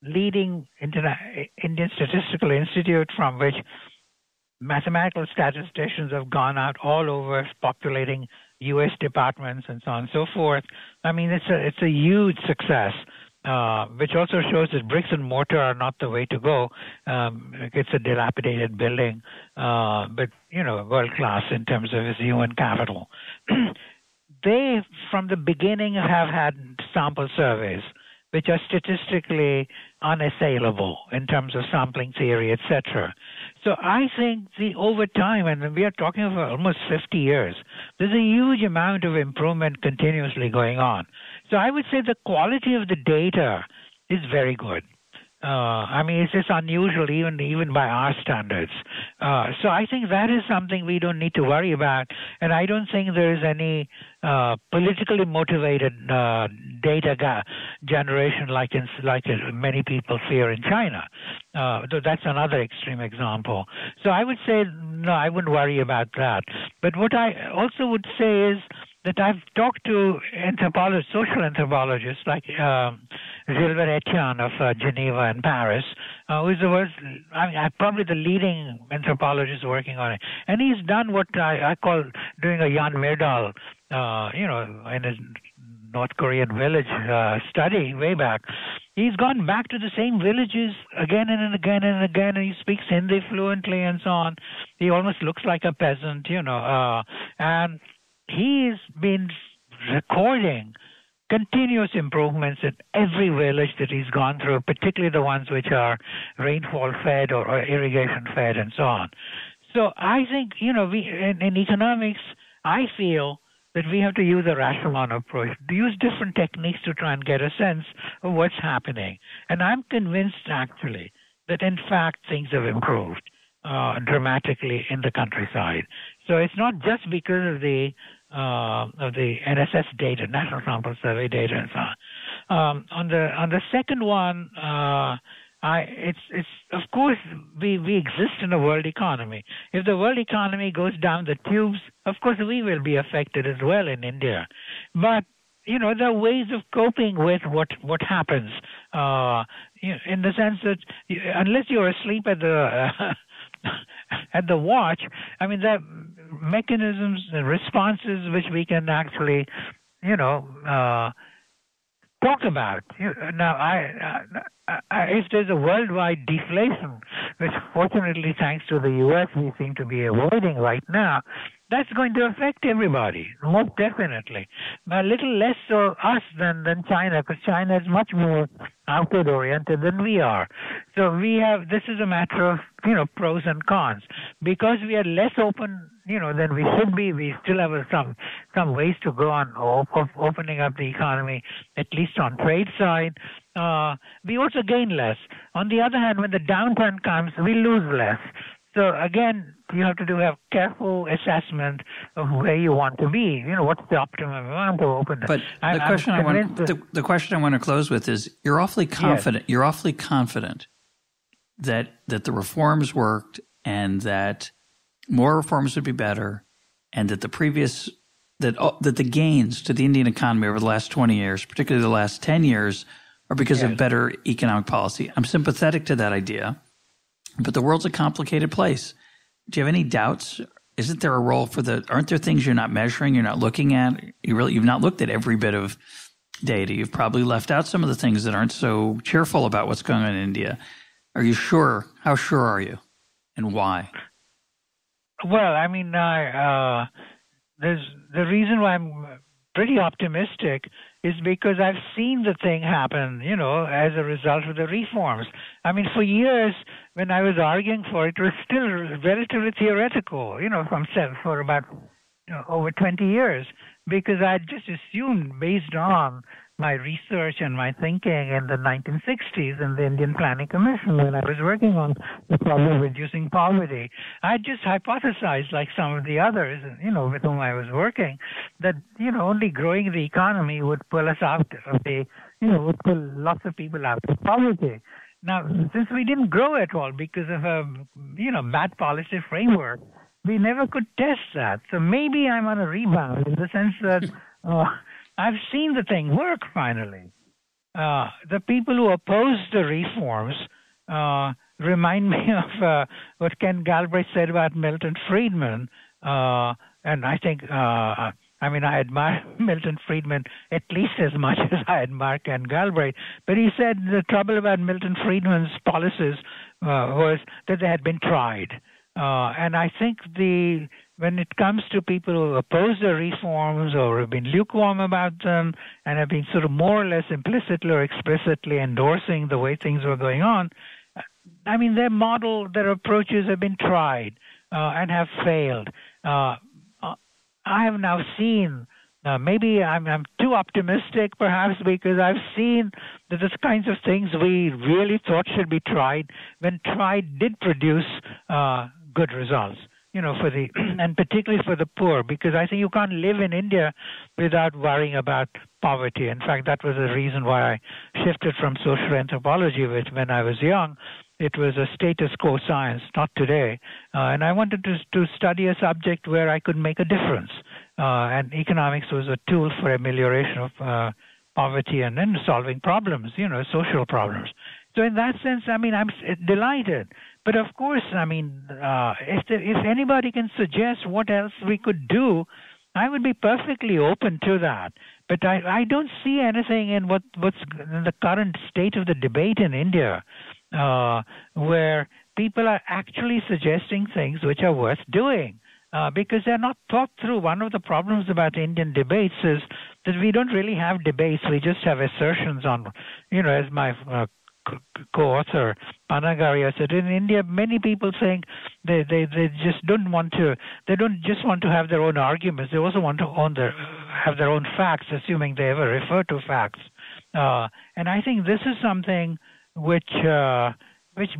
leading Indian Statistical Institute, from which mathematical statisticians have gone out all over, populating U.S. departments and so on and so forth. I mean, it's a huge success, which also shows that bricks and mortar are not the way to go. It's a dilapidated building, but, world class in terms of its human capital. They, from the beginning, have had sample surveys, which are statistically unassailable in terms of sampling theory, etc. So I think over time, and we are talking of almost 50 years, there's a huge amount of improvement continuously going on. So I would say the quality of the data is very good. It's just unusual even by our standards. So I think that is something we don't need to worry about, and I don't think there is any politically motivated data generation like many people fear in China. Though that's another extreme example. So I would say no, I wouldn't worry about that. But what I also would say is that I've talked to social anthropologists like Gilbert Etienne of Geneva and Paris, who is probably the leading anthropologist working on it. And he's done what I call doing a Jan Myrdal, in his North Korean village study way back. He's gone back to the same villages again and again and again, and he speaks Hindi fluently and so on. He almost looks like a peasant, and he's been recording continuous improvements in every village that he's gone through, particularly the ones which are rainfall fed or irrigation fed and so on. So I think, we in economics, I feel that we have to use a Rashomon approach, to use different techniques to try and get a sense of what's happening. And I'm convinced, actually, that in fact things have improved dramatically in the countryside. So it's not just because of the NSS data, National Sample Survey data, and so on. On the second one, it's of course we exist in a world economy. If the world economy goes down the tubes, of course we will be affected as well in India. But there are ways of coping with what happens. In the sense that unless you're asleep at the at the watch, there are mechanisms and responses which we can actually, talk about. Now, if there's a worldwide deflation, which fortunately, thanks to the U.S., we seem to be avoiding right now, that's going to affect everybody, most definitely. A little less so us than China, because China is much more outward-oriented than we are. So this is a matter of, pros and cons. Because we are less open, than we should be, we still have some ways to go on opening up the economy, at least on trade side. We also gain less. On the other hand, when the downturn comes, we lose less. So again, you have to have careful assessment of where you want to be. What's the optimum amount of openness? But the question I want to close with is: you're awfully confident. Yes. You're awfully confident that the reforms worked, and that more reforms would be better, and that that the gains to the Indian economy over the last 20 years, particularly the last 10 years, are because of better economic policy. I'm sympathetic to that idea. But the world's a complicated place. Do you have any doubts? Isn't there a role aren't there things you're not measuring, you're not looking at? You've not looked at every bit of data. You've probably left out some of the things that aren't so cheerful about what's going on in India. Are you sure? How sure are you? And why? Well, I mean, there's the reason why I'm pretty optimistic is because I've seen the thing happen, as a result of the reforms. I mean, for years, when I was arguing for it, it was still relatively theoretical, for about over 20 years, because I just assumed, based on my research and my thinking in the 1960s in the Indian Planning Commission when I was working on the problem of reducing poverty, I just hypothesized, like some of the others, with whom I was working, that, only growing the economy would pull us out of would pull lots of people out of poverty. Now, since we didn't grow at all because of a, bad policy framework, we never could test that. So maybe I'm on a rebound in the sense that I've seen the thing work finally. The people who oppose the reforms remind me of what Ken Galbraith said about Milton Friedman. And I think, I admire Milton Friedman at least as much as I admire Ken Galbraith. But he said the trouble about Milton Friedman's policies was that they had been tried. And I think when it comes to people who oppose the reforms or have been lukewarm about them and have been sort of more or less implicitly or explicitly endorsing the way things were going on, I mean, their approaches have been tried and have failed. I have now seen, maybe I'm too optimistic perhaps because I've seen that the kinds of things we really thought should be tried, when tried, did produce good results, and particularly for the poor, because I think you can't live in India without worrying about poverty. In fact, that was the reason why I shifted from social anthropology, which when I was young, it was a status quo science, not today. And I wanted to study a subject where I could make a difference. And economics was a tool for amelioration of poverty and then solving problems, social problems. So in that sense, I mean, I'm delighted. But of course, I mean, if anybody can suggest what else we could do, I would be perfectly open to that. But I don't see anything in what's in the current state of the debate in India where people are actually suggesting things which are worth doing. Because they're not thought through. One of the problems about Indian debates is that we don't really have debates. We just have assertions on, as my co-author Panagaria said, in India, many people think they just don't want to. They don't just want to have their own arguments. They also want to have their own facts, assuming they ever refer to facts. And I think this is something which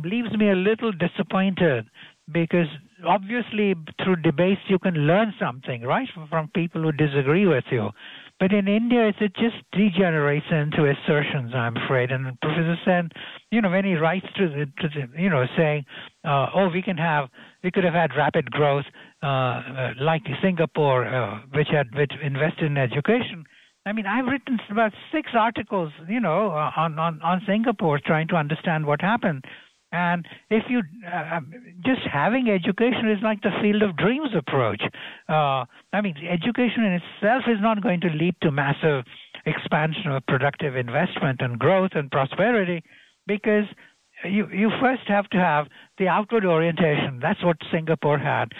leaves me a little disappointed, because obviously through debates you can learn something, right, from people who disagree with you. But in India, it just degenerates into assertions, I'm afraid. And Professor Sen, when he writes to saying, we could have had rapid growth like Singapore, which invested in education. I mean, I've written about 6 articles, on Singapore, trying to understand what happened. And if you just having education is like the field of dreams approach. Education in itself is not going to lead to massive expansion of productive investment and growth and prosperity, because you first have to have the outward orientation. That's what Singapore had.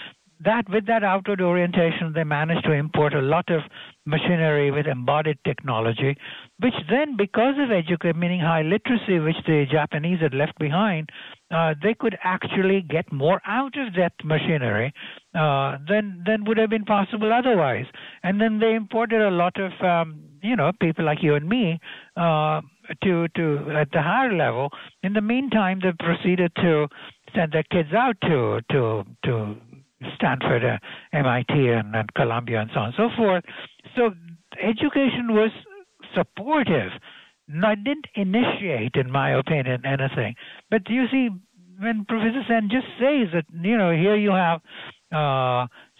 With that outward orientation, they managed to import a lot of machinery with embodied technology, which then, because of education, meaning high literacy, which the Japanese had left behind, they could actually get more out of that machinery than would have been possible otherwise. And then they imported a lot of, people like you and me to at the higher level. In the meantime, they proceeded to send their kids out to Stanford, MIT, and Columbia, and so on and so forth. So education was supportive. No, it didn't initiate, in my opinion, anything. But you see, when Professor Sen just says that, here you have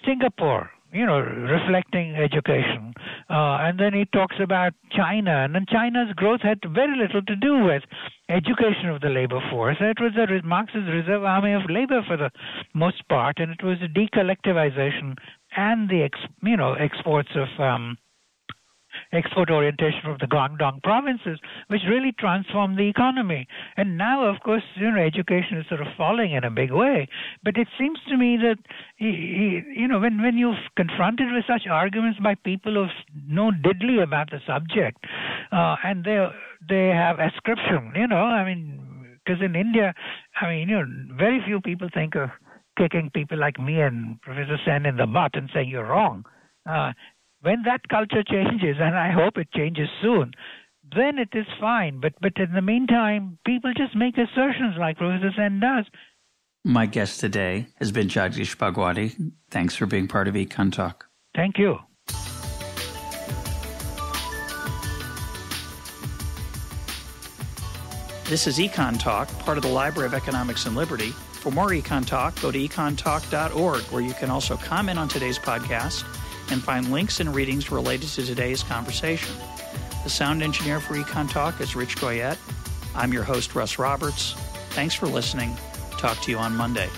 Singapore, reflecting education. And then he talks about China. And then China's growth had very little to do with education of the labor force. It was a Marxist reserve army of labor for the most part, and it was a decollectivization and the exports of export orientation from the Guangdong provinces, which really transformed the economy. And now, of course, education is sort of falling in a big way. But it seems to me that, when you're confronted with such arguments by people who know diddly about the subject, and they have ascription, because in India, very few people think of kicking people like me and Professor Sen in the butt and saying you're wrong. When that culture changes, and I hope it changes soon, then it is fine. But in the meantime, people just make assertions like Professor Sen does. My guest today has been Jagdish Bhagwati. Thanks for being part of EconTalk. Thank you. This is EconTalk, part of the Library of Economics and Liberty. For more EconTalk, go to econtalk.org, where you can also comment on today's podcast and find links and readings related to today's conversation. The sound engineer for EconTalk is Rich Goyette. I'm your host, Russ Roberts. Thanks for listening. Talk to you on Monday.